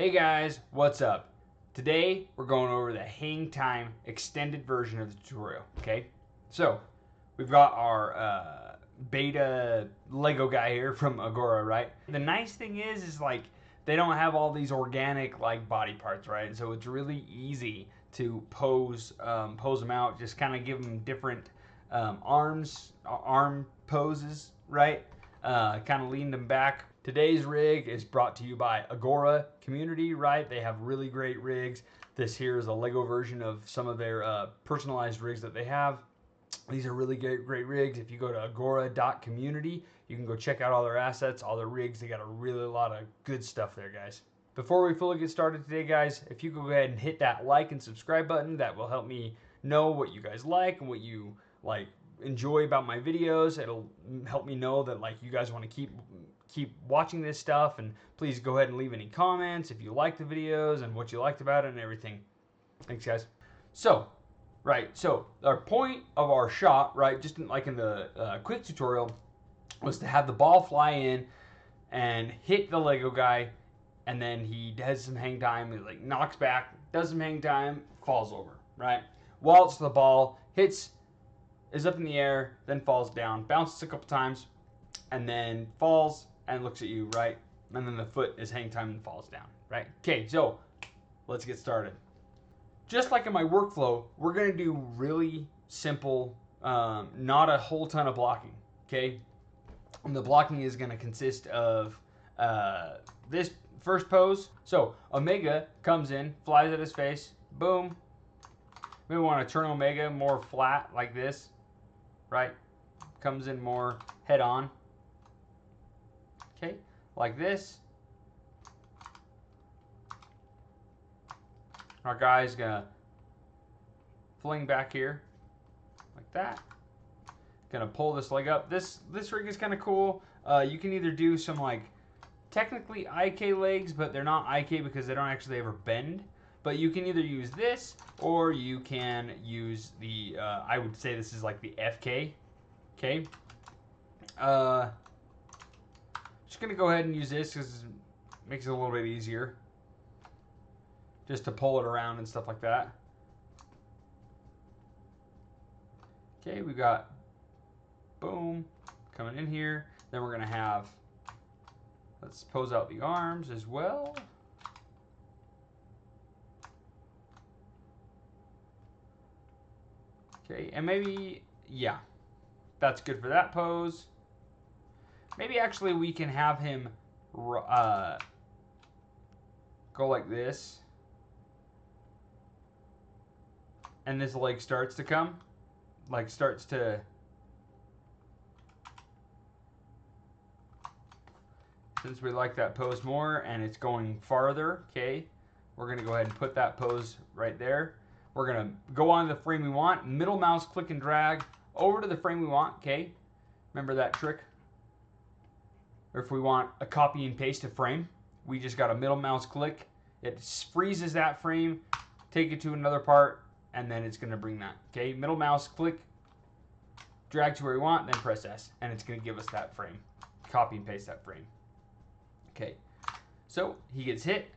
Hey guys, what's up? Today we're going over the hang time extended version of the tutorial, okay? So, we've got our beta Lego guy here from Agora, right? The nice thing is like they don't have all these organic like body parts, right? And so it's really easy to pose them out, just kind of give them different arm poses, right? Kind of lean them back. Today's rig is brought to you by Agora Community, right? They have really great rigs. This here is a Lego version of some of their personalized rigs that they have. These are really great rigs. If you go to agora.community, you can go check out all their assets, all their rigs. They got a really lot of good stuff there, guys. Before we fully get started today, guys, if you go ahead and hit that like and subscribe button, that will help me know what you guys like and what you like enjoy about my videos. It'll help me know that like you guys want to keep watching this stuff, and please go ahead and leave any comments if you like the videos and what you liked about it and everything. Thanks, guys. So our point of our shot, right, just like in the quick tutorial, was to have the ball fly in and hit the Lego guy, and then he does some hang time, he like knocks back, does some hang time, falls over, right? Whilst the ball is up in the air, then falls down, bounces a couple times, and then falls and looks at you, right? And then the foot is hang time and falls down, right? Okay, so let's get started. Just like in my workflow, we're gonna do really simple, not a whole ton of blocking, okay? And the blocking is gonna consist of this first pose. So Omega comes in, flies at his face, boom. We want to turn Omega more flat like this, right? Comes in more head on. Okay, like this. Our guy's gonna fling back here, like that. Gonna pull this leg up. This rig is kind of cool. You can either do some like technically IK legs, but they're not IK because they don't actually ever bend. But you can either use this, or you can use the, I would say this is like the FK. Okay. Just gonna go ahead and use this because it makes it a little bit easier. Just to pull it around and stuff like that. Okay, we got boom coming in here. Then we're gonna have, let's pose out the arms as well. Okay, and maybe, yeah, that's good for that pose. Maybe actually we can have him go like this. And this leg starts to come. Like starts to... Since we like that pose more and it's going farther, okay, we're going to go ahead and put that pose right there. We're going to go on to the frame we want. Middle mouse click and drag over to the frame we want, okay? Remember that trick? Or if we want a copy and paste a frame, we just got a middle mouse click. It freezes that frame, take it to another part, and then it's going to bring that, okay? Middle mouse click, drag to where we want, then press S, and it's going to give us that frame. Copy and paste that frame. Okay, so he gets hit.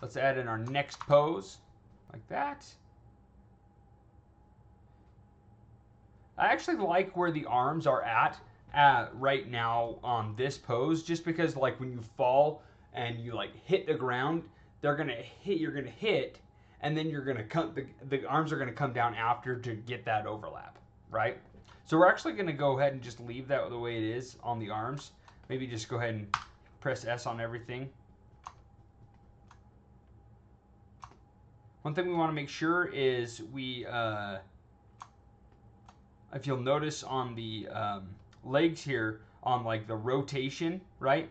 Let's add in our next pose, like that. I actually like where the arms are at right now on this pose, just because like when you fall and you like hit the ground, they're gonna hit. You're gonna hit, and then you're gonna come. The arms are gonna come down after to get that overlap, right? So we're actually gonna go ahead and just leave that the way it is on the arms. Maybe just go ahead and press S on everything. One thing we want to make sure is we, if you'll notice on the legs here, on like the rotation, right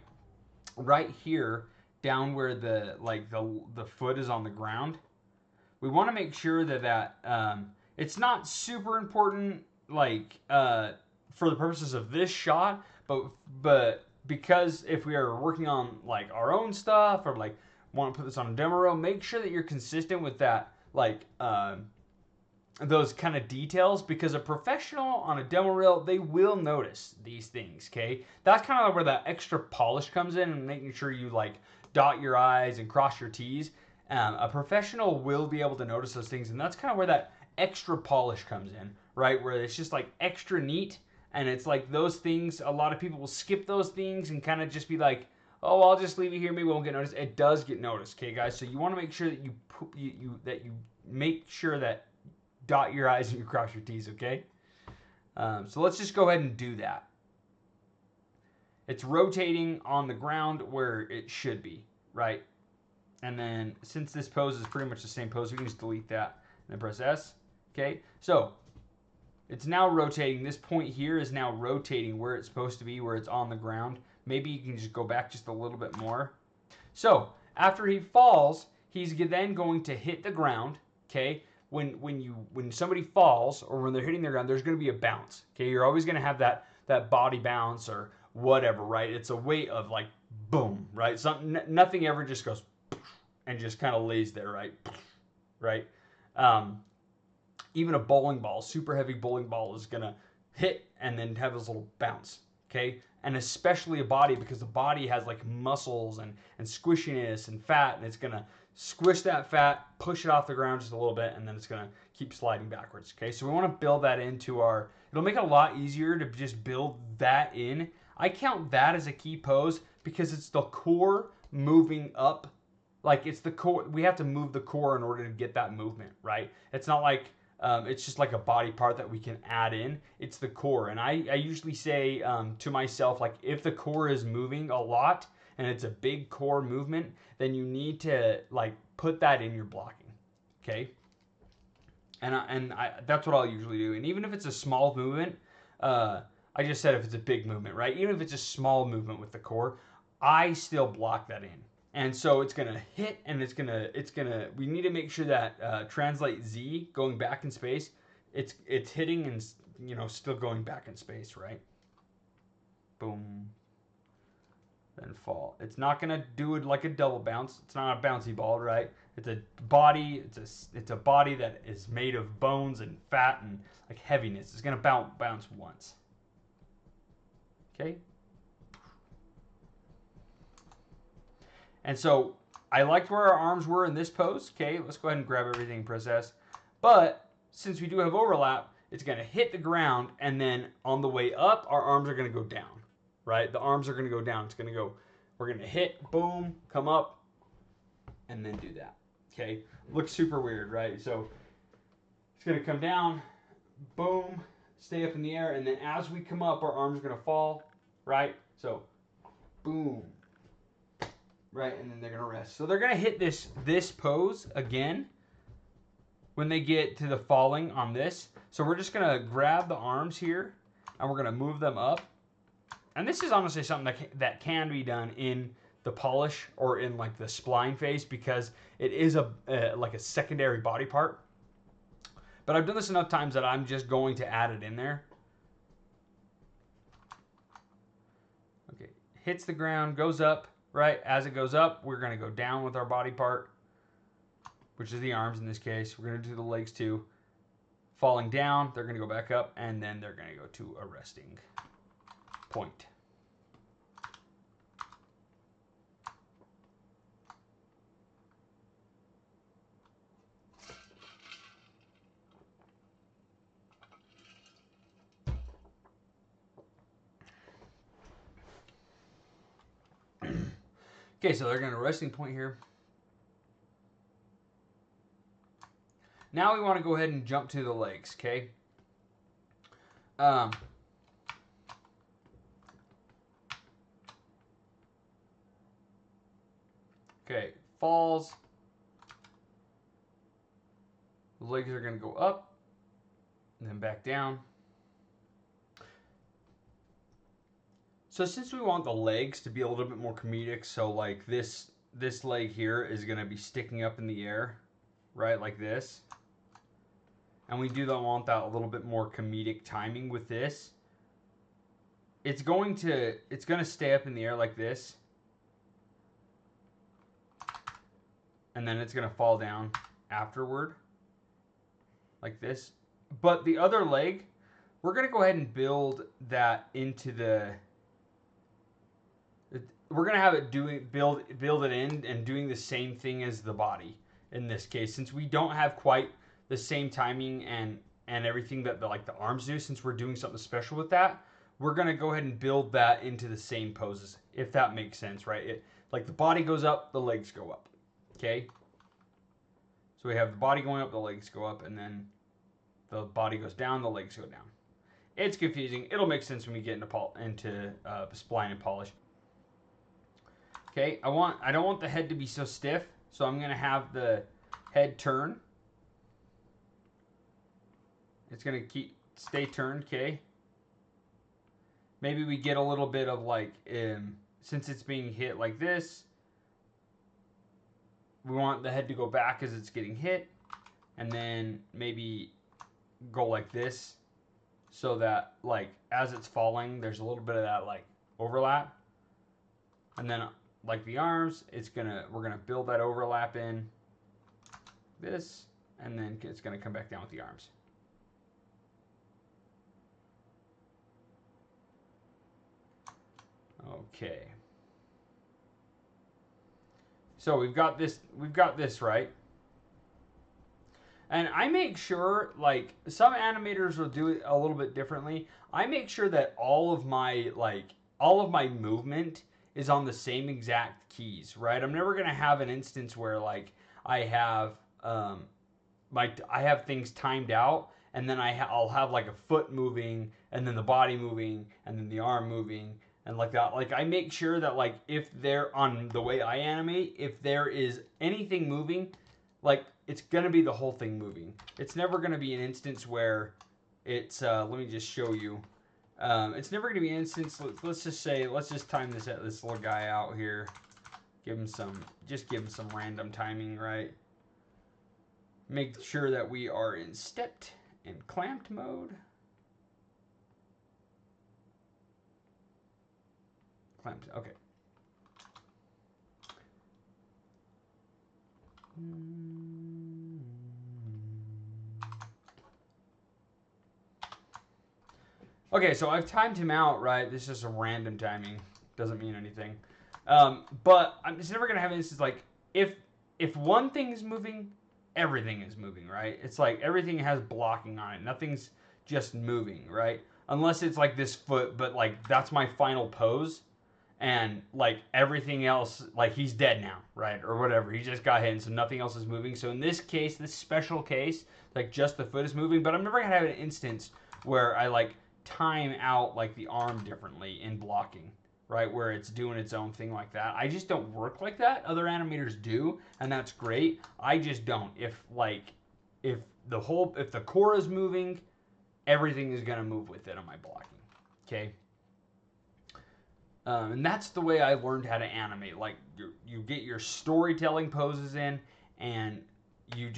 here, down where the foot is on the ground, we want to make sure that it's not super important, like for the purposes of this shot, but because if we are working on like our own stuff or like want to put this on a demo reel, make sure that you're consistent with that, like those kind of details, because a professional on a demo reel, they will notice these things, okay? That's kind of where that extra polish comes in, and making sure you like dot your I's and cross your T's. A professional will be able to notice those things, and that's kind of where that extra polish comes in, right? Where it's just like extra neat, and it's like those things, a lot of people will skip those things and kind of just be like, oh, I'll just leave it here, maybe it won't get noticed. It does get noticed, okay, guys? So you want to make sure that you make sure that dot your I's and you cross your T's, okay? So let's just go ahead and do that. It's rotating on the ground where it should be, right? And then since this pose is pretty much the same pose, we can just delete that and then press S. Okay, so it's now rotating. This point here is now rotating where it's supposed to be, where it's on the ground. Maybe you can just go back just a little bit more. So after he falls, he's then going to hit the ground. Okay, when somebody falls or when they're hitting the ground, there's going to be a bounce. Okay, you're always going to have that body bounce or whatever, right? It's a weight of like boom, right? Nothing ever just goes and just kind of lays there, right? Right? Even a bowling ball, super heavy bowling ball, is gonna hit and then have this little bounce, okay? And especially a body, because the body has like muscles and squishiness and fat, and it's gonna squish that fat, push it off the ground just a little bit, and then it's gonna keep sliding backwards, okay? So we wanna build that into our, it'll make it a lot easier to just build that in. I count that as a key pose because it's the core moving up. Like it's the core, we have to move the core in order to get that movement, right? It's not like, it's just like a body part that we can add in. It's the core. And I usually say to myself, like if the core is moving a lot and it's a big core movement, then you need to like put that in your blocking, okay? And that's what I'll usually do. And even if it's a small movement, I just said if it's a big movement, right? Even if it's a small movement with the core, I still block that in. And so it's gonna hit, and it's gonna. We need to make sure that translate Z going back in space. It's hitting and still going back in space, right? Boom. Then fall. It's not gonna do it like a double bounce. It's not a bouncy ball, right? It's a body. It's a body that is made of bones and fat and like heaviness. It's gonna bounce once. Okay. And so I liked where our arms were in this pose. Okay, let's go ahead and grab everything and press S. But since we do have overlap, it's going to hit the ground, and then on the way up, our arms are going to go down, right? The arms are going to go down. It's going to go, we're going to hit, boom, come up, and then do that. Okay, looks super weird, right? So it's going to come down, boom, stay up in the air, and then as we come up, our arms are going to fall, right? So boom. Right, and then they're going to rest. So they're going to hit this pose again when they get to the falling on this. So we're just going to grab the arms here, and we're going to move them up. And this is honestly something that can be done in the polish or in like the spline phase because it is like a secondary body part. But I've done this enough times that I'm just going to add it in there. Okay, hits the ground, goes up. Right, as it goes up, we're going to go down with our body part, which is the arms in this case. We're going to do the legs too. Falling down, they're going to go back up, and then they're going to go to a resting point. Okay, so they're going to resting point here. Now we want to go ahead and jump to the legs, okay? Okay, falls. The legs are going to go up and then back down. So since we want the legs to be a little bit more comedic, so like this leg here is going to be sticking up in the air, right, like this. And we do want that a little bit more comedic timing with this. It's going to stay up in the air like this. And then it's going to fall down afterward like this. But the other leg, we're going to go ahead and build that into the we're gonna have it build it in and doing the same thing as the body in this case, since we don't have quite the same timing and everything that like the arms do. Since we're doing something special with that, we're gonna go ahead and build that into the same poses, if that makes sense, right? Like the body goes up, the legs go up. Okay. So we have the body going up, the legs go up, and then the body goes down, the legs go down. It's confusing. It'll make sense when we get into spline and polish. Okay, I don't want the head to be so stiff, so I'm gonna have the head turn. It's gonna stay turned. Okay. Maybe we get a little bit of like since it's being hit like this, we want the head to go back as it's getting hit, and then maybe go like this, so that like as it's falling, there's a little bit of that like overlap, and then like the arms, we're gonna build that overlap in this, and then it's gonna come back down with the arms. Okay. So we've got this right. And I make sure, like, some animators will do it a little bit differently. I make sure that all of my movement is on the same exact keys, right? I'm never gonna have an instance where like I have I have things timed out, and then I'll have like a foot moving, and then the body moving, and then the arm moving, and like that. Like I make sure that like if they're on the way I animate, if there is anything moving, like it's gonna be the whole thing moving. It's never gonna be an instance where it's let me just show you. It's never gonna be an instance. Let's just time this little guy out here. Give him some random timing, right? Make sure that we are in stepped and clamped mode. Clamped, okay. Okay, so I've timed him out, right? This is a random timing. Doesn't mean anything. But I'm just never going to have an instance like, if one thing is moving, everything is moving, right? It's like everything has blocking on it. Nothing's just moving, right? Unless it's like this foot, but like that's my final pose. And like everything else, like he's dead now, right? Or whatever. He just got hit, and so nothing else is moving. So in this case, this special case, like just the foot is moving. But I'm never going to have an instance where I like time out like the arm differently in blocking, right? Where it's doing its own thing like that. I just don't work like that. Other animators do, and that's great. I just don't. If the core is moving, everything is gonna move with it on my blocking. Okay. And that's the way I learned how to animate. Like you get your storytelling poses in, and you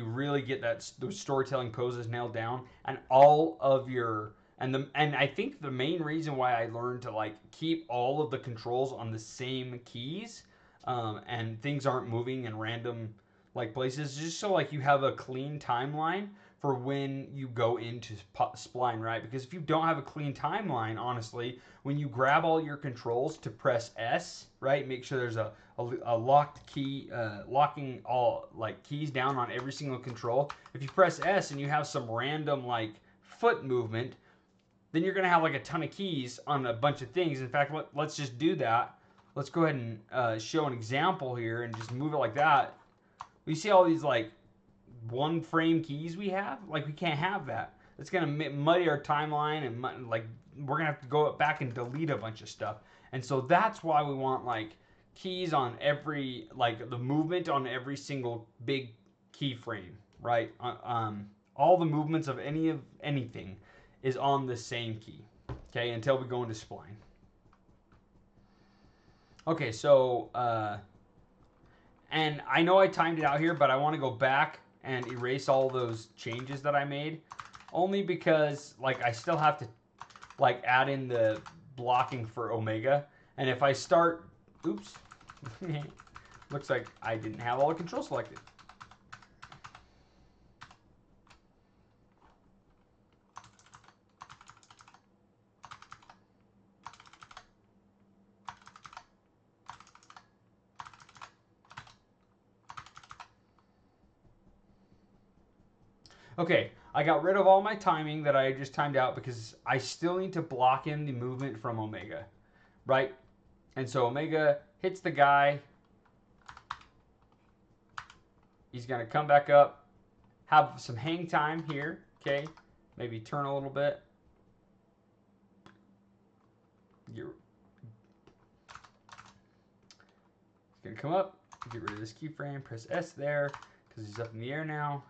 really get those storytelling poses nailed down, and all of your and I think the main reason why I learned to like keep all of the controls on the same keys, and things aren't moving in random like places, just so like you have a clean timeline for when you go into spline, right? Because if you don't have a clean timeline, honestly, when you grab all your controls to press S, right, make sure there's a locked key, locking all like keys down on every single control. If you press S and you have some random like foot movement, then you're going to have like a ton of keys on a bunch of things. In fact, let's just do that. Let's go ahead and show an example here and just move it like that. We see all these like one frame keys we have. Like we can't have that. It's going to muddy our timeline, and like we're going to have to go back and delete a bunch of stuff. And so that's why we want like keys on every, like the movement on every single big keyframe, right? All the movements of anything is on the same key, okay, until we go into spline. Okay, so, and I know I timed it out here, but I want to go back and erase all those changes that I made, only because, like, I still have to, like, add in the blocking for Omega, and if I start, oops, looks like I didn't have all the controls selected. Okay, I got rid of all my timing that I just timed out because I still need to block in the movement from Omega, right? And so Omega hits the guy. He's going to come back up, have some hang time here, okay? Maybe turn a little bit. He's going to come up, get rid of this keyframe, press S there because he's up in the air now.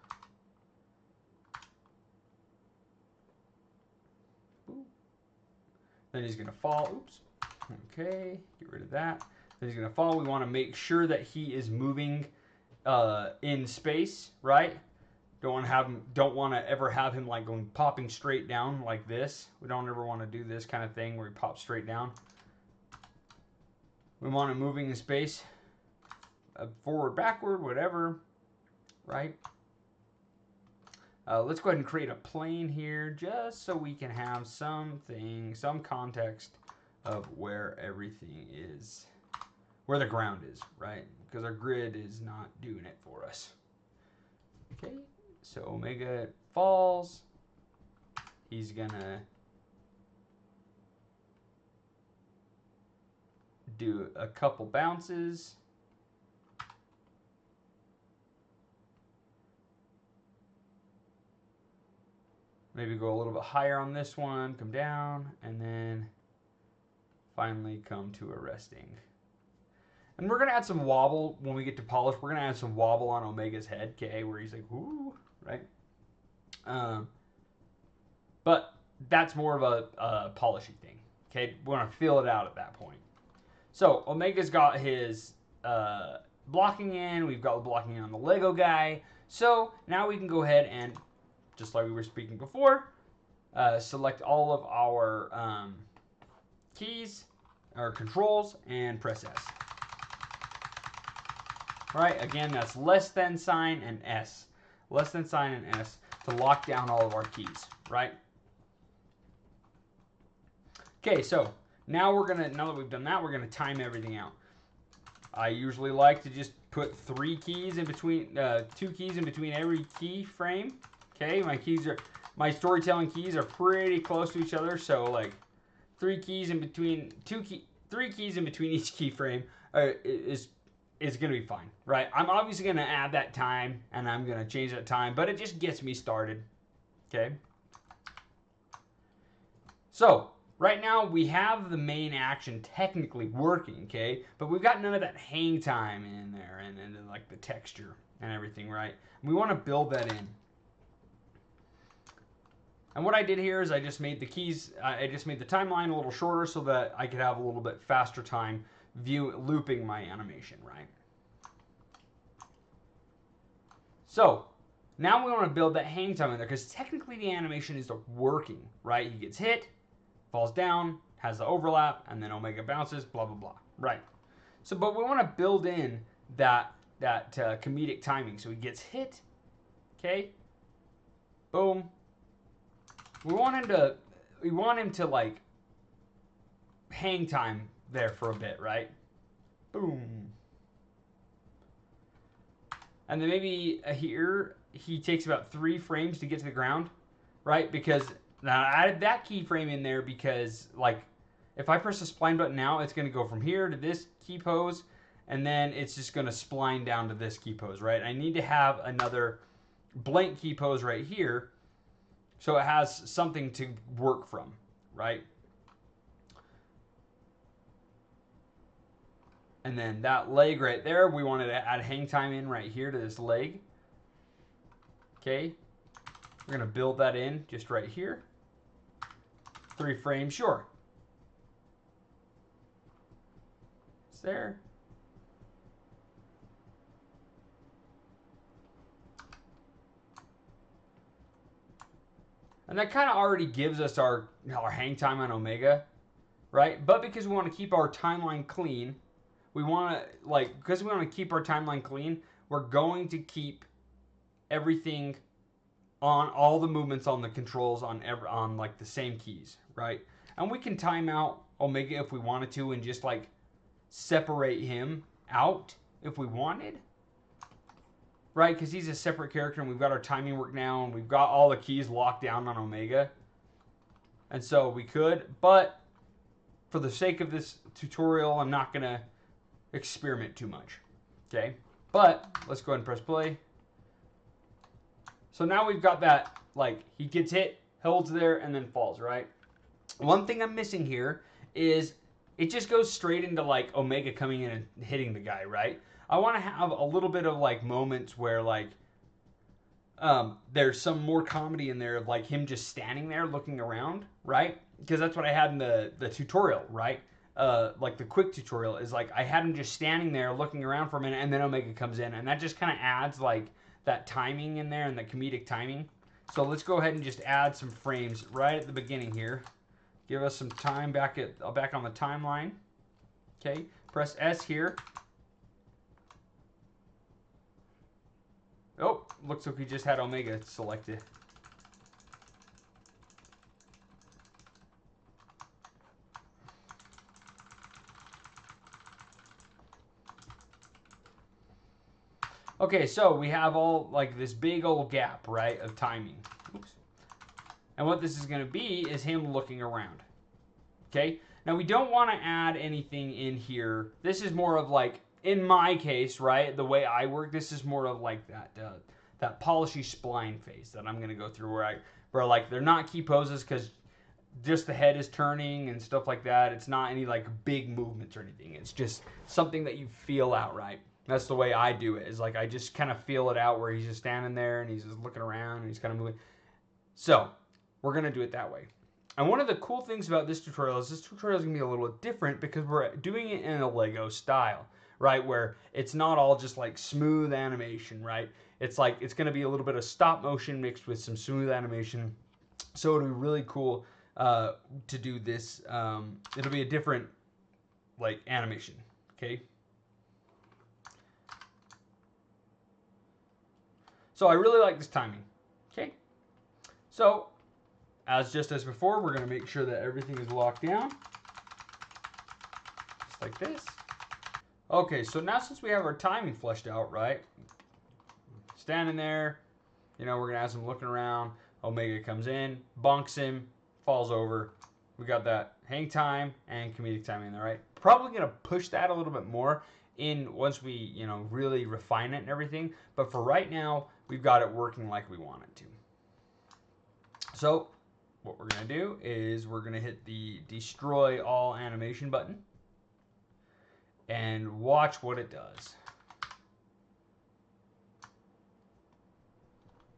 Then he's going to fall. Oops. Okay, get rid of that. Then he's going to fall. We want to make sure that he is moving in space, right? Don't want to ever have him like popping straight down like this. We don't ever want to do this kind of thing where he pops straight down. We want him moving in space, forward, backward, whatever, right? Let's go ahead and create a plane here just so we can have some context of where everything is, where the ground is, right? Because our grid is not doing it for us. Okay, so Omega falls. He's gonna do a couple bounces. Maybe go a little bit higher on this one, come down, and then finally come to a resting. And we're going to add some wobble when we get to polish. We're going to add some wobble on Omega's head, okay, where he's like, whoo, right? But that's more of a polishing thing, okay? We want to feel it out at that point. So Omega's got his blocking in. We've got blocking in on the Lego guy. So now we can go ahead and, just like we were speaking before, select all of our keys, our controls, and press S. All right, again, that's less than sign and S. Less than sign and S to lock down all of our keys, right? Okay, so now now that we've done that, we're gonna time everything out. I usually like to just put 3 keys in between, 2 keys in between every key frame. Okay, my storytelling keys are pretty close to each other, so like 3 keys in between, 3 keys in between each keyframe is gonna be fine, right? I'm obviously gonna add that time and I'm gonna change that time, but it just gets me started. Okay. So right now we have the main action technically working, okay, but we've got none of that hang time in there and like the texture and everything, right? We want to build that in. And what I did here is I just made the timeline a little shorter so that I could have a little bit faster time looping my animation, right? So now we want to build that hang time in there because technically the animation is working, right? He gets hit, falls down, has the overlap, and then Omega bounces, blah, blah, blah, right? So, but we want to build in that comedic timing. So he gets hit, okay, boom. We want him to like hang time there for a bit, right? Boom. And then maybe here he takes about 3 frames to get to the ground, right? Because now I added that keyframe in there because like if I press the spline button now, it's going to go from here to this key pose, and then it's just going to spline down to this key pose, right? I need to have another blank key pose right here so it has something to work from, right? And then that leg right there, we wanted to add hang time in right here to this leg. Okay, we're going to build that in just right here. 3 frames, sure. It's there. And that kind of already gives us our hang time on Omega, right? But because we want to keep our timeline clean, we want to, because we want to keep our timeline clean, we're going to keep everything on all the movements on the controls on like the same keys, right? And we can time out Omega if we wanted to and just like separate him out if we wanted. right? Because he's a separate character, and we've got our timing work now, and we've got all the keys locked down on Omega. And so we could, but for the sake of this tutorial, I'm not going to experiment too much. Okay? But let's go ahead and press play. So now we've got that, like, he gets hit, holds there, and then falls, right? One thing I'm missing here is it just goes straight into, like, Omega coming in and hitting the guy, right? I want to have a little bit of, like, moments where, like, there's some more comedy in there of, like, him just standing there looking around, right? Because that's what I had in the tutorial, right? Like, the quick tutorial is, like, I had him just standing there looking around for a minute, and then Omega comes in, and that just kind of adds, like, that timing in there and the comedic timing. So let's go ahead and just add some frames right at the beginning here. Give us some time back on the timeline. Okay, press S here. Oh, looks like we just had Omega selected. Okay, so we have all, like, this big old gap, right, of timing. Oops. And what this is going to be is him looking around. Okay? Now, we don't want to add anything in here. This is more of, like, in my case, right, the way I work, this is more of, like, that polishy spline phase that I'm going to go through where, like, they're not key poses because just the head is turning and stuff like that. It's not any, like, big movements or anything. It's just something that you feel out, right? That's the way I do it, is like I just kind of feel it out where he's just standing there and he's just looking around and he's kind of moving. So we're going to do it that way. And one of the cool things about this tutorial is going to be a little different because we're doing it in a Lego style, right? Where it's not all just like smooth animation, right? It's like it's going to be a little bit of stop motion mixed with some smooth animation. So it'll be really cool to do this. It'll be a different like animation, okay? So I really like this timing. Okay. So, just as before, we're going to make sure that everything is locked down. Just like this. Okay, so now since we have our timing fleshed out, right? Standing there, you know, we're going to have some looking around. Omega comes in, bonks him, falls over. We got that hang time and comedic timing there, right? Probably going to push that a little bit more in once we, you know, really refine it and everything. But for right now, we've got it working like we want it to. So what we're going to do is we're going to hit the destroy all animation button and watch what it does.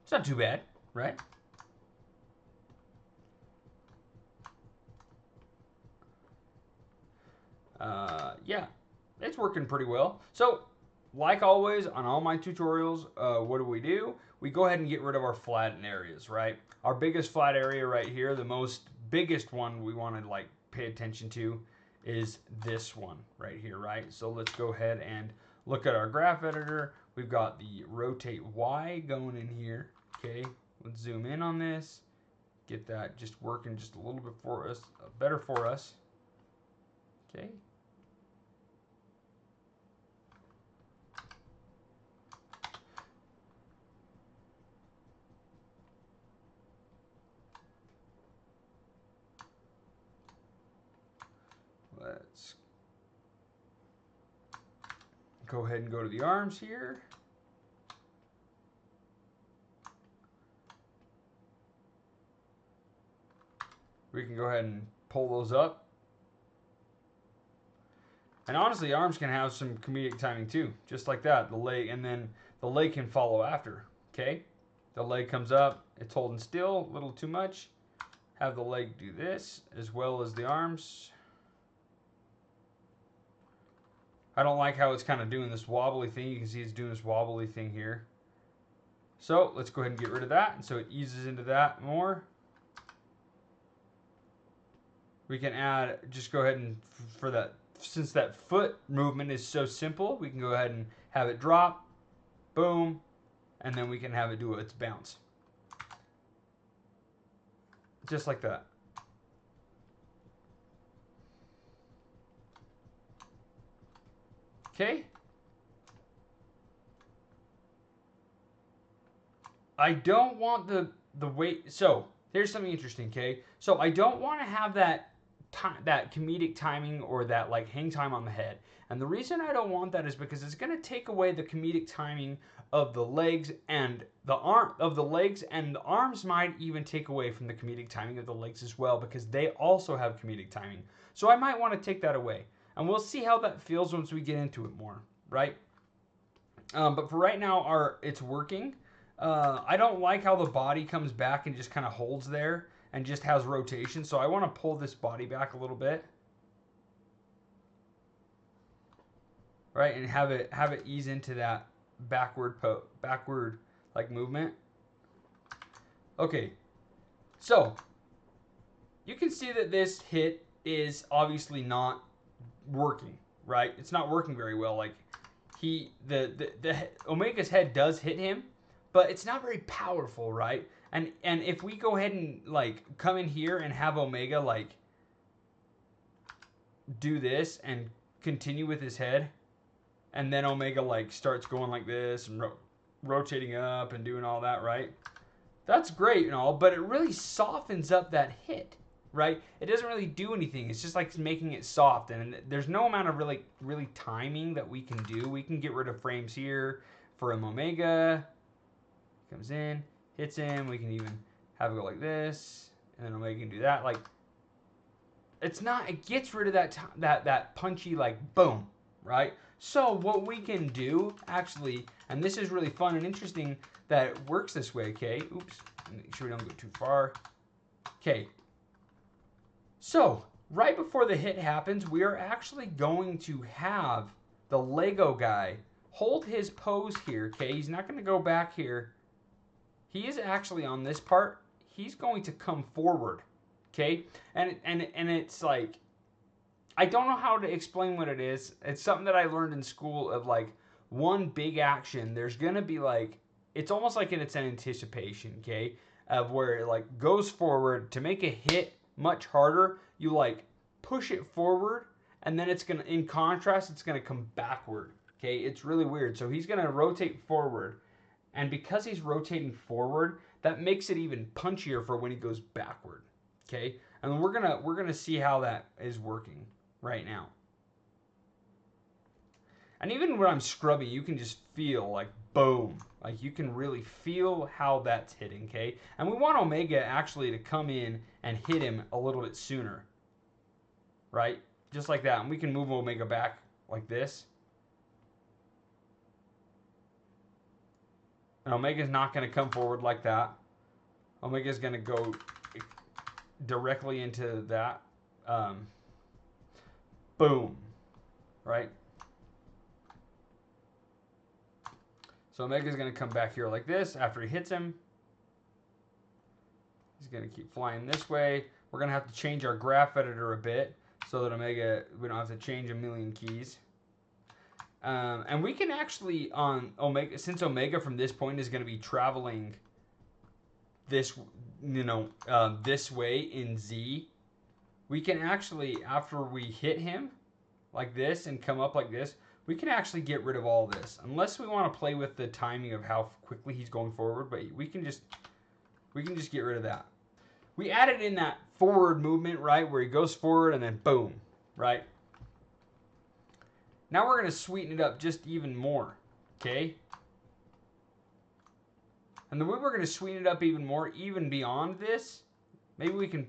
It's not too bad, right? Yeah, it's working pretty well. So, like always, on all my tutorials, what do? We go ahead and get rid of our flattened areas, right? Our biggest flat area right here, the biggest one we want to like pay attention to is this one right here, right? So let's go ahead and look at our graph editor. We've got the rotate Y going in here, okay? Let's zoom in on this, get that just working just a little bit for us, better for us, okay? Let's go ahead and go to the arms here. We can go ahead and pull those up. And honestly, arms can have some comedic timing too, just like that. The leg, and then the leg can follow after, okay? The leg comes up, it's holding still, a little too much. Have the leg do this, as well as the arms. I don't like how it's kind of doing this wobbly thing. You can see it's doing this wobbly thing here. So let's go ahead and get rid of that. And so it eases into that more. We can add, just go ahead and for that, since that foot movement is so simple, we can go ahead and have it drop, boom, and then we can have it do its bounce. Just like that. Okay. I don't want the weight. So here's something interesting, okay? So I don't want to have that that comedic timing or that like hang time on the head. And the reason I don't want that is because it's going to take away the comedic timing of the legs and the arms might even take away from the comedic timing of the legs as well because they also have comedic timing. So I might want to take that away. And we'll see how that feels once we get into it more, right? But for right now, it's working. I don't like how the body comes back and just kind of holds there and just has rotation. So I want to pull this body back a little bit, right, and have it ease into that backward like movement. Okay, so you can see that this hit is obviously not working, right? It's not working very well. Like the Omega's head does hit him, but it's not very powerful, right? And if we go ahead and like come in here and have Omega like do this and continue with his head, and then Omega like starts going like this and rotating up and doing all that, right? That's great and all, but it really softens up that hit, right? It doesn't really do anything. It's just like making it soft, and there's no amount of really timing that we can do. We can get rid of frames here for an Omega. Comes in, hits him. We can even have it go like this, and then Omega can do that. Like, it's not. It gets rid of that punchy like boom, right? So what we can do actually, and this is really fun and interesting that it works this way. Okay, oops. Make sure we don't go too far. Okay. So right before the hit happens, we are actually going to have the Lego guy hold his pose here. Okay, he's not going to go back here. He is actually on this part. He's going to come forward. Okay, and it's like, I don't know how to explain what it is. It's something that I learned in school of like one big action. There's gonna be like, it's almost like it's an anticipation, okay, of where it like goes forward to make a hit much harder. You like push it forward, and then it's gonna, in contrast, it's gonna come backward. Okay, it's really weird. So he's gonna rotate forward, and because he's rotating forward, that makes it even punchier for when he goes backward. Okay, and we're gonna see how that is working right now. And even when I'm scrubbing, you can just feel like boom, like you can really feel how that's hitting, okay? And we want Omega actually to come in and hit him a little bit sooner, right? Just like that. And we can move Omega back like this. And Omega's not going to come forward like that. Omega's going to go directly into that. Boom, right? So Omega's going to come back here like this after he hits him. He's going to keep flying this way. We're going to have to change our graph editor a bit so that Omega, we don't have to change a million keys. And we can actually, on Omega, since Omega from this point is going to be traveling this, this way in Z, we can actually, after we hit him like this and come up like this, we can actually get rid of all this, unless we want to play with the timing of how quickly he's going forward. But we can just get rid of that. We added in that forward movement, right, where he goes forward and then boom, right? Now we're going to sweeten it up just even more, okay? And the way we're going to sweeten it up even more, even beyond this, maybe we can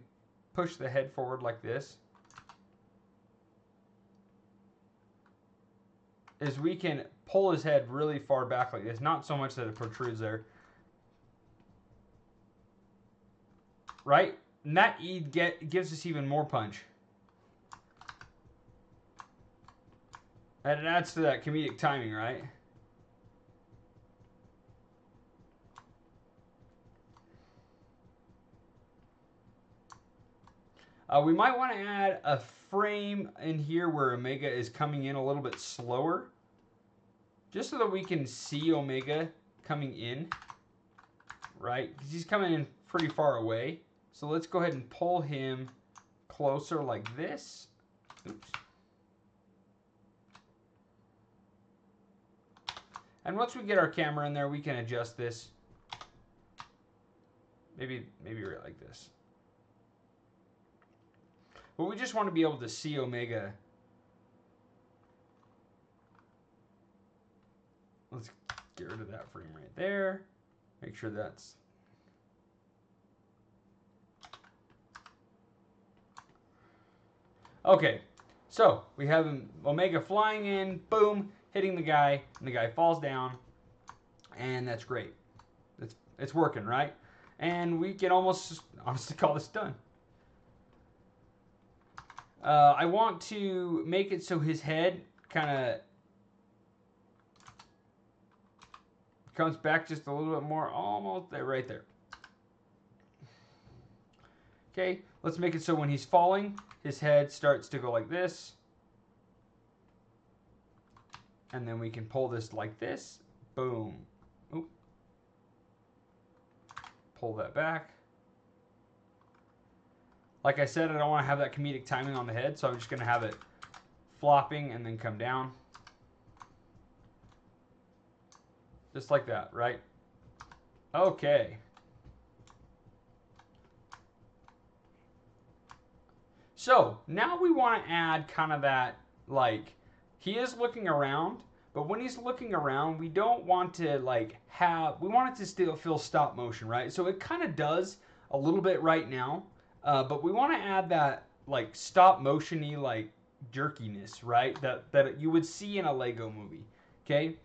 push the head forward like this, is we can pull his head really far back like this. Not so much that it protrudes there. Right? And that gives us even more punch. And it adds to that comedic timing, right? We might want to add a frame in here where Omega is coming in a little bit slower, just so that we can see Omega coming in, right? Because he's coming in pretty far away. So let's go ahead and pull him closer like this. Oops. And once we get our camera in there, we can adjust this Maybe right like this. But we just want to be able to see Omega. Let's get rid of that frame right there. Make sure that's... Okay, so we have Omega flying in, boom, hitting the guy, and the guy falls down, and that's great. It's working, right? And we can almost honestly call this done. I want to make it so his head kind of comes back just a little bit more, almost there, right there. Okay, let's make it so when he's falling, his head starts to go like this. And then we can pull this like this. Boom. Oop. Pull that back. Like I said, I don't want to have that comedic timing on the head, so I'm just going to have it flopping and then come down. Just like that, right? Okay. So now we want to add kind of that, like, he is looking around, but when he's looking around, we don't want to, like, we want it to still feel stop motion, right? So it kind of does a little bit right now, but we want to add that, like, stop motion-y, like, jerkiness, right? That you would see in a Lego movie, okay?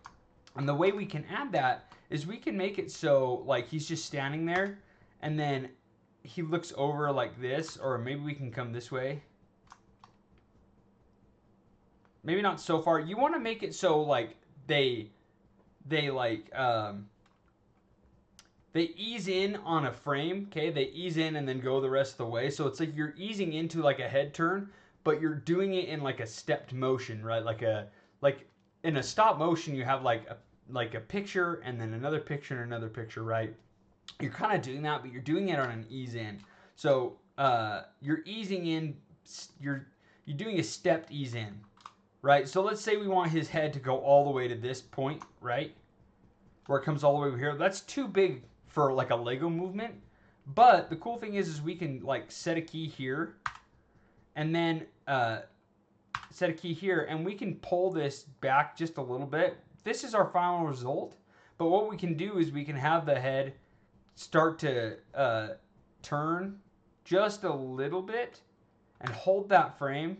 And the way we can add that is we can make it so, like, he's just standing there, and then he looks over like this, or maybe we can come this way. Maybe not so far. You want to make it so, like, they ease in on a frame, okay? They ease in and then go the rest of the way. So it's like you're easing into like a head turn, but you're doing it in like a stepped motion, right? Like in a stop motion, you have like a picture and then another picture and another picture, right? You're kind of doing that, but you're doing it on an ease in. So you're easing in, you're doing a stepped ease in, right? So let's say we want his head to go all the way to this point, right? Where it comes all the way over here. That's too big for like a Lego movement. But the cool thing is we can like set a key here and then set a key here, and we can pull this back just a little bit. This is our final result. But what we can do is we can have the head start to turn just a little bit and hold that frame.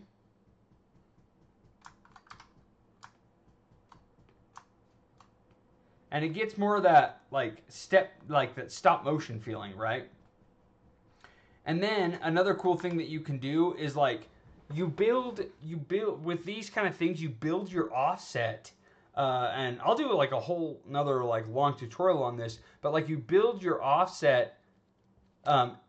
And it gets more of that like that stop motion feeling, right? And then another cool thing that you can do is like you build with these kind of things, you build your offset. And I'll do like a whole another like long tutorial on this, but like you build your offset,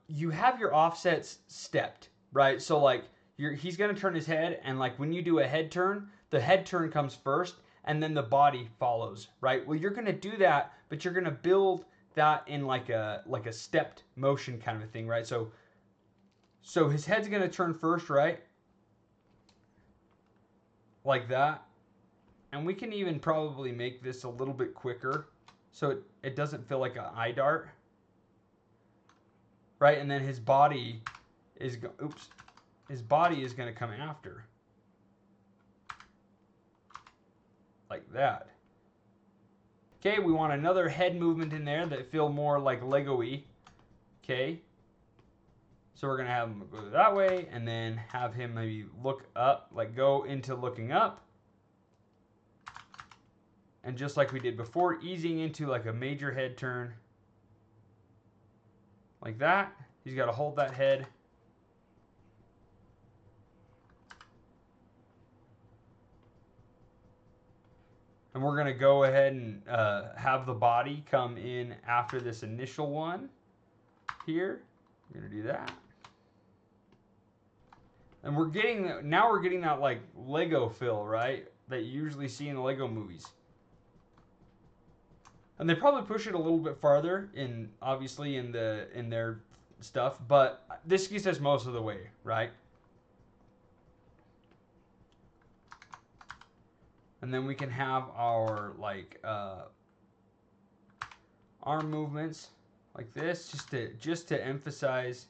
you have your offsets stepped, right? So like he's gonna turn his head, and like when you do a head turn, the head turn comes first, and then the body follows, right? Well, you're gonna do that, but you're gonna build that in like a stepped motion kind of a thing, right? So his head's gonna turn first, right? Like that. And we can even probably make this a little bit quicker so it doesn't feel like an eye dart. Right? And then his body is his body is going to come after. Like that. Okay, we want another head movement in there that feel more like Lego-y. Okay. So we're going to have him go that way, and then have him maybe look up, like go into looking up. And just like we did before, easing into like a major head turn. Like that. He's got to hold that head. And we're going to go ahead and have the body come in after this initial one here. We're going to do that. And now we're getting that like Lego feel, right? That you usually see in the Lego movies. And they probably push it a little bit farther obviously in their stuff, but this gets us most of the way, right? And then we can have our like arm movements like this, just to emphasize.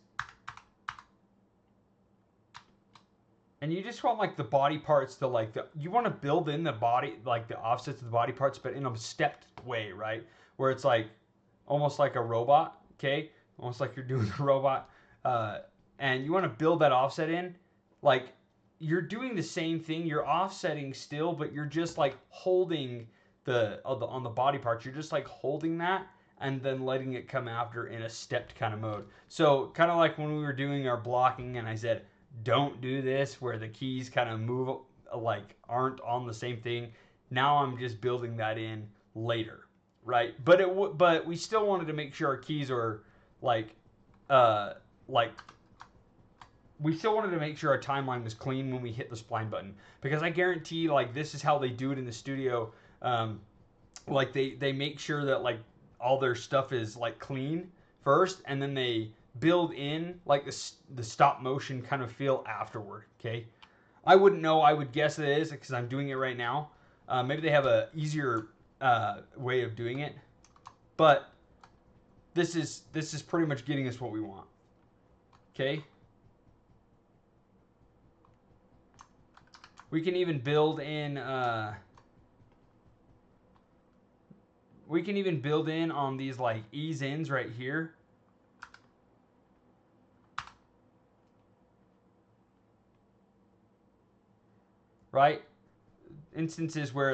And you just want like the body parts to like you want to build in the body, like the offsets of the body parts, but in a stepped way, right? Where it's like almost like a robot, okay? Almost like you're doing a robot. And you want to build that offset in, like you're doing the same thing. You're offsetting still, but you're just like holding on the body parts. You're just like holding that and then letting it come after in a stepped kind of mode. So kind of like when we were doing our blocking, and I said, don't do this where the keys kind of move like aren't on the same thing. Now I'm just building that in later, right? But we still wanted to make sure our keys are like like we still wanted to make sure our timeline was clean when we hit the spline button, because I guarantee like this is how they do it in the studio. Like they make sure that like all their stuff is like clean first, and then they build in like the stop motion kind of feel afterward. Okay, I wouldn't know. I would guess it is because I'm doing it right now. Maybe they have a easier way of doing it, but this is pretty much getting us what we want. Okay. We can even build in. We can even build in on these like ease ins right here. Right? Instances where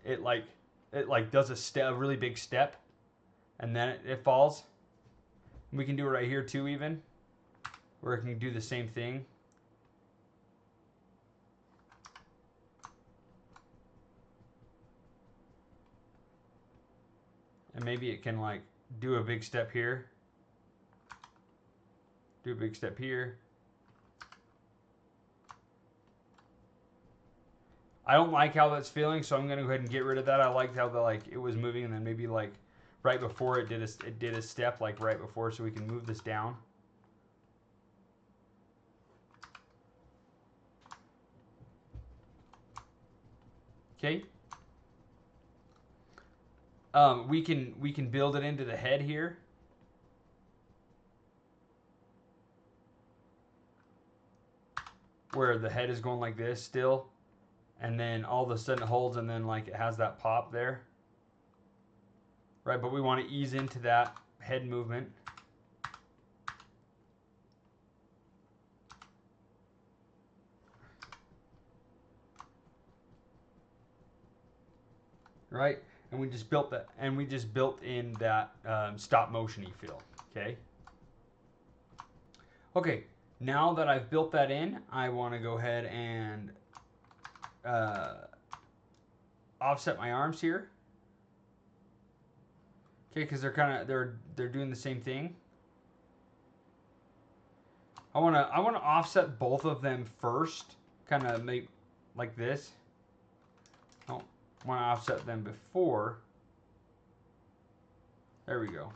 it does a really big step, and then it falls. We can do it right here too, even where it can do the same thing. And maybe it can like do a big step here. Do a big step here. I don't like how that's feeling, so I'm gonna go ahead and get rid of that. I liked how it was moving, and then maybe like right before it did a step like right before, so we can move this down. Okay. We can build it into the head here. Where the head is going like this still, and then all of a sudden it holds, and then like it has that pop there. Right, but we want to ease into that head movement. Right, and we just built that, and we just built in that stop motion-y feel. Okay. Okay, now that I've built that in, I want to go ahead and offset my arms here. Okay, because they're doing the same thing. I wanna offset both of them first, kind of make like this. I don't want to offset them before. There we go.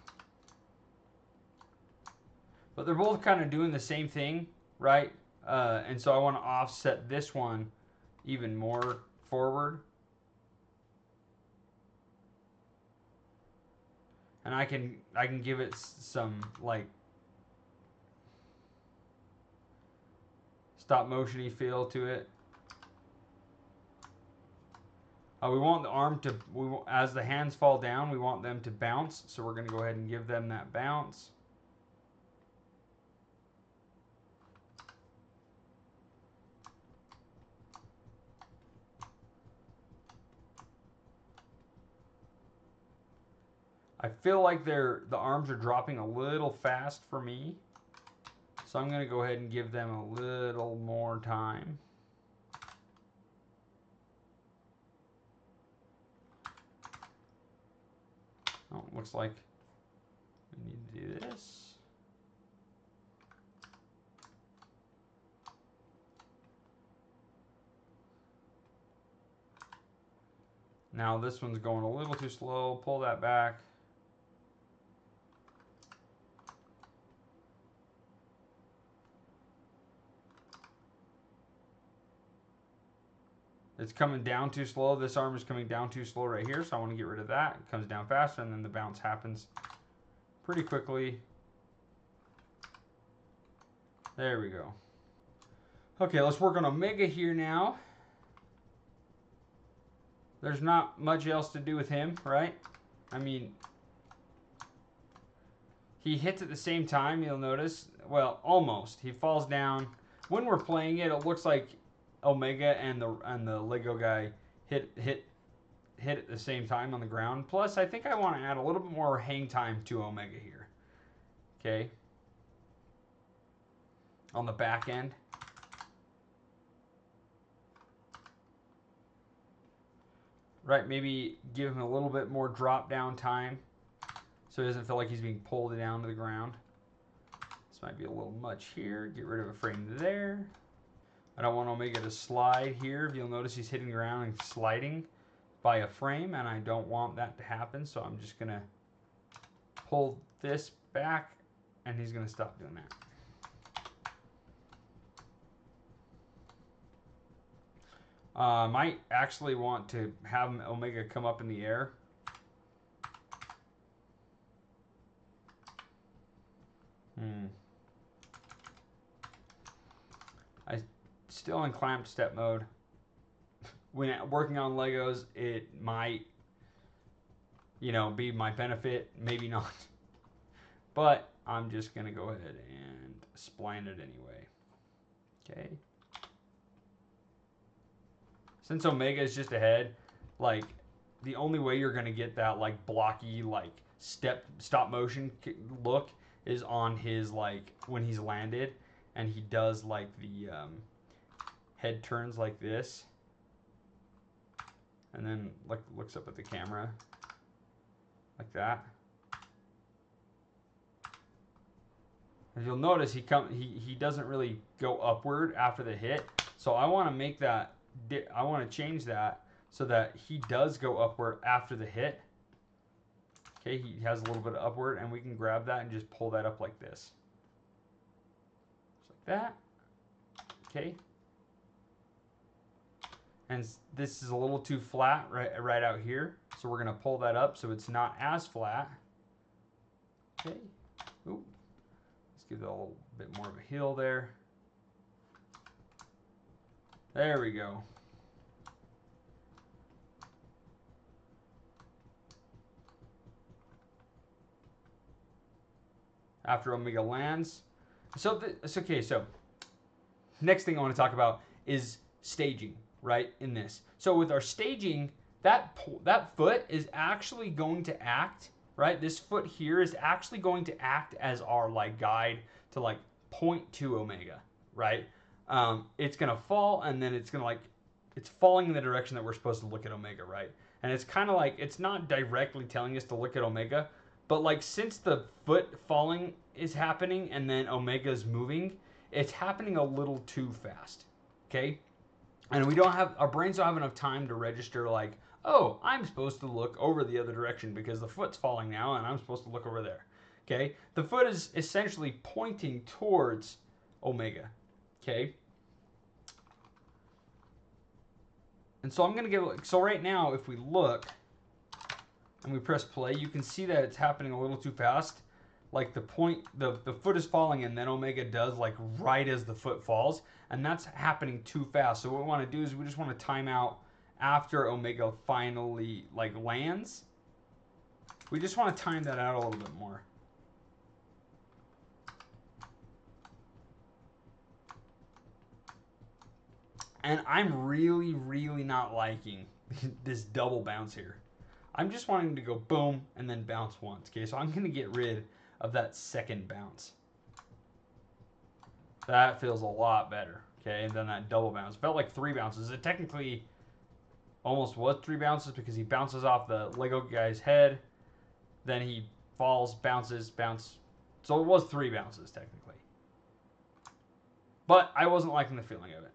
But they're both kind of doing the same thing, right? And so I want to offset this one even more forward. And I can give it some like stop motion-y feel to it. We want the arm to, as the hands fall down, we want them to bounce. So we're going to go ahead and give them that bounce. I feel like the arms are dropping a little fast for me. So I'm going to go ahead and give them a little more time. Oh, looks like we need to do this. Now this one's going a little too slow. Pull that back. It's coming down too slow. This arm is coming down too slow right here, so I want to get rid of that. It comes down faster, and then the bounce happens. pretty quickly. There we go. Okay, let's work on Omega here now. There's not much else to do with him, right? I mean, he hits at the same time, you'll notice. Well, almost. He falls down. When we're playing it, it looks like Omega and the Lego guy hit at the same time on the ground. Plus, I think I want to add a little bit more hang time to Omega here. Okay. On the back end. Right, maybe give him a little bit more drop down time so he doesn't feel like he's being pulled down to the ground. This might be a little much here. Get rid of a frame there. I don't want Omega to slide here. If you'll notice, he's hitting the ground and sliding by a frame, and I don't want that to happen, so I'm just going to pull this back, and he's going to stop doing that. Might actually want to have Omega come up in the air. I still in clamped step mode. When working on Legos, it might, you know, be my benefit, maybe not. But I'm just gonna go ahead and spline it anyway. Okay. Since Omega is just ahead, like, the only way you're going to get that, like, blocky, like, stop motion look is on his, like, when he's landed, and he does, like, the head turns like this, and then looks up at the camera, like that. As you'll notice, he doesn't really go upward after the hit, so I want to make that. I want to change that so that he does go upward after the hit. Okay, he has a little bit of upward, and we can grab that and just pull that up like this. Just like that. Okay. And this is a little too flat right out here, so we're going to pull that up so it's not as flat. Okay. Ooh. Let's give it a little bit more of a heel there. There we go. After Omega lands. So it's okay. So next thing I want to talk about is staging, right, in this. So with our staging, that foot is actually going to act, right? This foot here is actually going to act as our, like, guide to, like, point to Omega, right? It's going to fall, and then it's going to, like, it's falling in the direction that we're supposed to look at Omega, right? And it's kind of like, it's not directly telling us to look at Omega, but, like, since the foot falling is happening and then Omega's moving, it's happening a little too fast, okay? And we don't have, our brains don't have enough time to register, like, oh, I'm supposed to look over the other direction because the foot's falling now and I'm supposed to look over there, okay? The foot is essentially pointing towards Omega, okay? And so I'm going to give, so right now, if we look and we press play, you can see that it's happening a little too fast. Like the foot is falling and then Omega does, like, right as the foot falls. And that's happening too fast. So what we want to do is we just want to time out after Omega finally, like, lands. We just want to time that out a little bit more. And I'm really, really not liking this double bounce here. I'm just wanting to go boom and then bounce once. Okay, so I'm going to get rid of that second bounce. That feels a lot better. Okay, and then that double bounce. Felt like 3 bounces. It technically almost was 3 bounces because he bounces off the Lego guy's head. Then he falls, bounces, bounce. So it was 3 bounces technically. But I wasn't liking the feeling of it.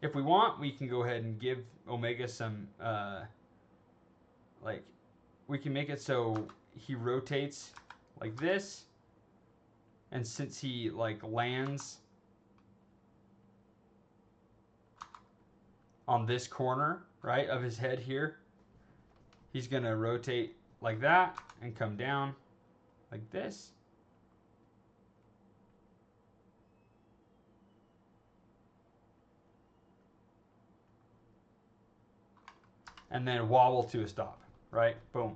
If we want, we can go ahead and give Omega some, like, we can make it so he rotates like this. And since he, like, lands on this corner, right, of his head here, he's going to rotate like that and come down. like this. And then wobble to a stop, right? Boom.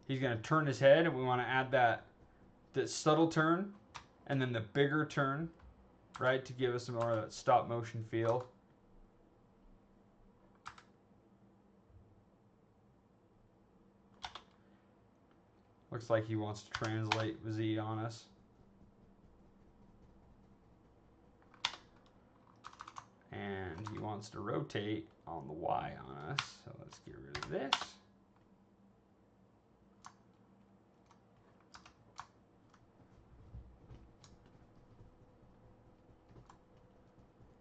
He's going to turn his head, and we want to add that subtle turn and then the bigger turn, right, to give us more of that stop motion feel. Looks like he wants to translate Z on us. And he wants to rotate on the Y on us. So let's get rid of this.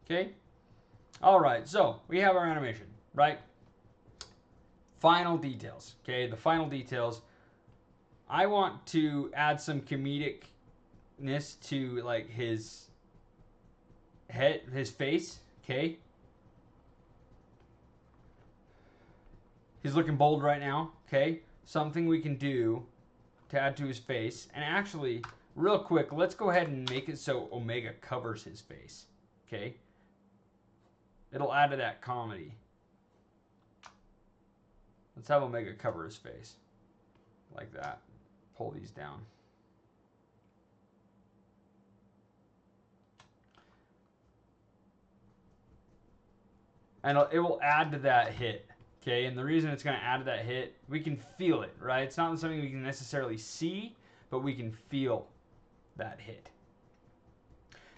Okay. All right. So we have our animation, right? Final details. Okay. The final details. I want to add some comedicness to like his head, his face. Okay. He's looking bold right now. Okay. Something we can do to add to his face. And actually, real quick, let's go ahead and make it so Omega covers his face. Okay. It'll add to that comedy. Let's have Omega cover his face. Like that. Pull these down. And it will add to that hit. Okay, and the reason it's going to add to that hit, we can feel it, right? It's not something we can necessarily see, but we can feel that hit.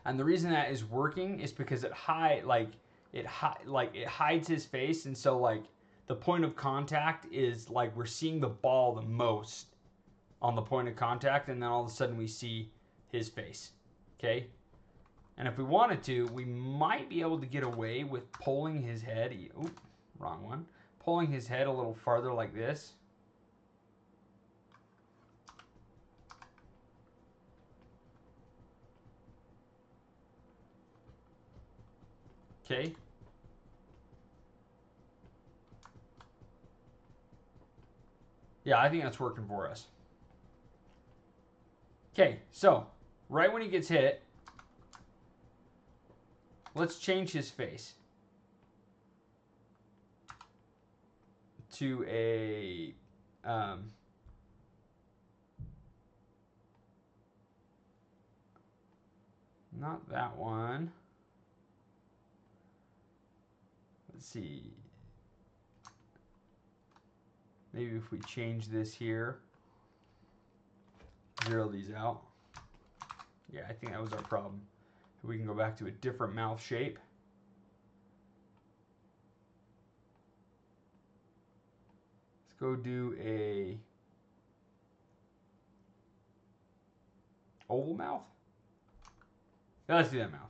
And the reason that is working is because it hides his face, and so like the point of contact is like we're seeing the ball the most on the point of contact, and then all of a sudden we see his face. Okay? And if we wanted to, we might be able to get away with pulling his head. Oop, wrong one. Pulling his head a little farther like this. Okay. Yeah, I think that's working for us. Okay, so right when he gets hit, let's change his face to a not that one. Let's see. Maybe if we change this here, zero these out. Yeah, I think that was our problem. We can go back to a different mouth shape. Let's go do a oval mouth. Yeah, let's do that mouth.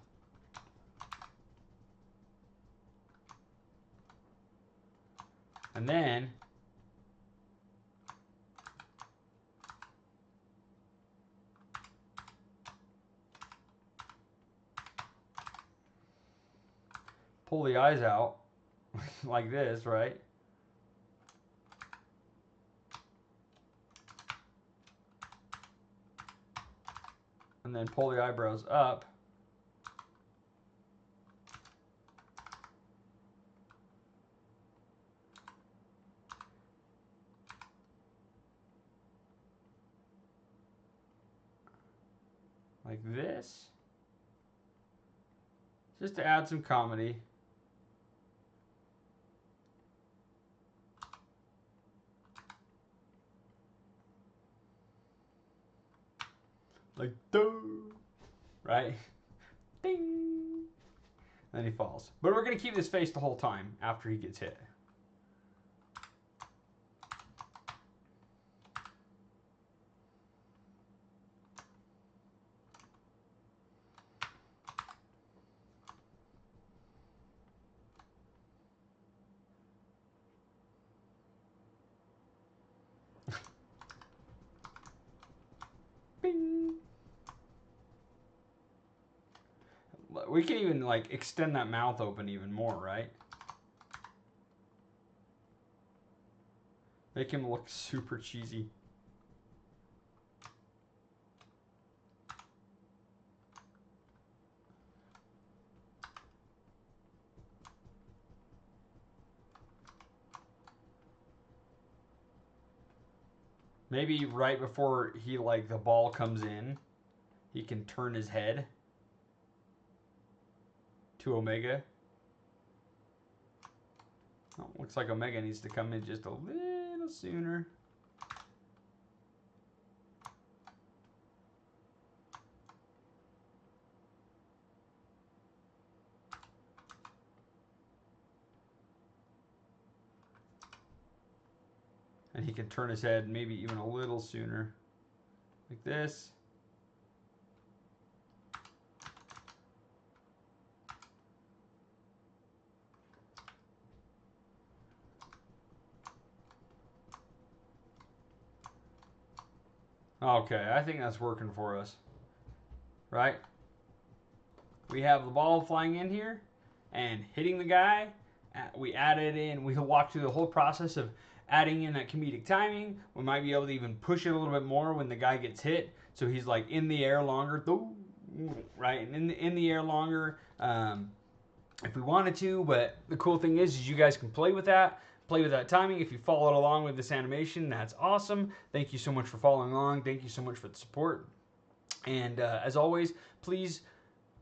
And then pull the eyes out like this, right? And then pull the eyebrows up. Like this. Just to add some comedy. Like, doo, right? Ding. Then he falls. But we're going to keep this face the whole time after he gets hit. Bing. We can even like extend that mouth open even more, right? Make him look super cheesy. Maybe right before he, like, the ball comes in, he can turn his head to Omega. Oh, looks like Omega needs to come in just a little sooner. And he can turn his head maybe even a little sooner. Like this. Okay, I think that's working for us. Right? We have the ball flying in here and hitting the guy. We added in, we walked through the whole process of adding in that comedic timing. We might be able to even push it a little bit more when the guy gets hit. So he's like in the air longer, right? And in the air longer if we wanted to. But the cool thing is you guys can play with that. Play with that timing. If you followed along with this animation, that's awesome. Thank you so much for following along. Thank you so much for the support. And as always, please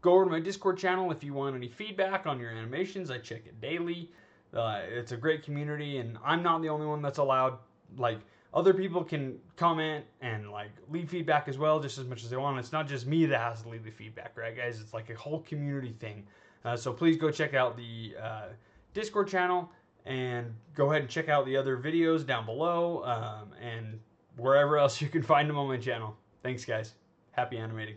go over to my Discord channel if you want any feedback on your animations. I check it daily. It's a great community, and I'm not the only one that's allowed. Like, other people can comment and like leave feedback as well, just as much as they want. It's not just me that has to leave the feedback, right, guys? It's like a whole community thing. So please go check out the Discord channel and go ahead and check out the other videos down below and wherever else you can find them on my channel. Thanks, guys. Happy animating.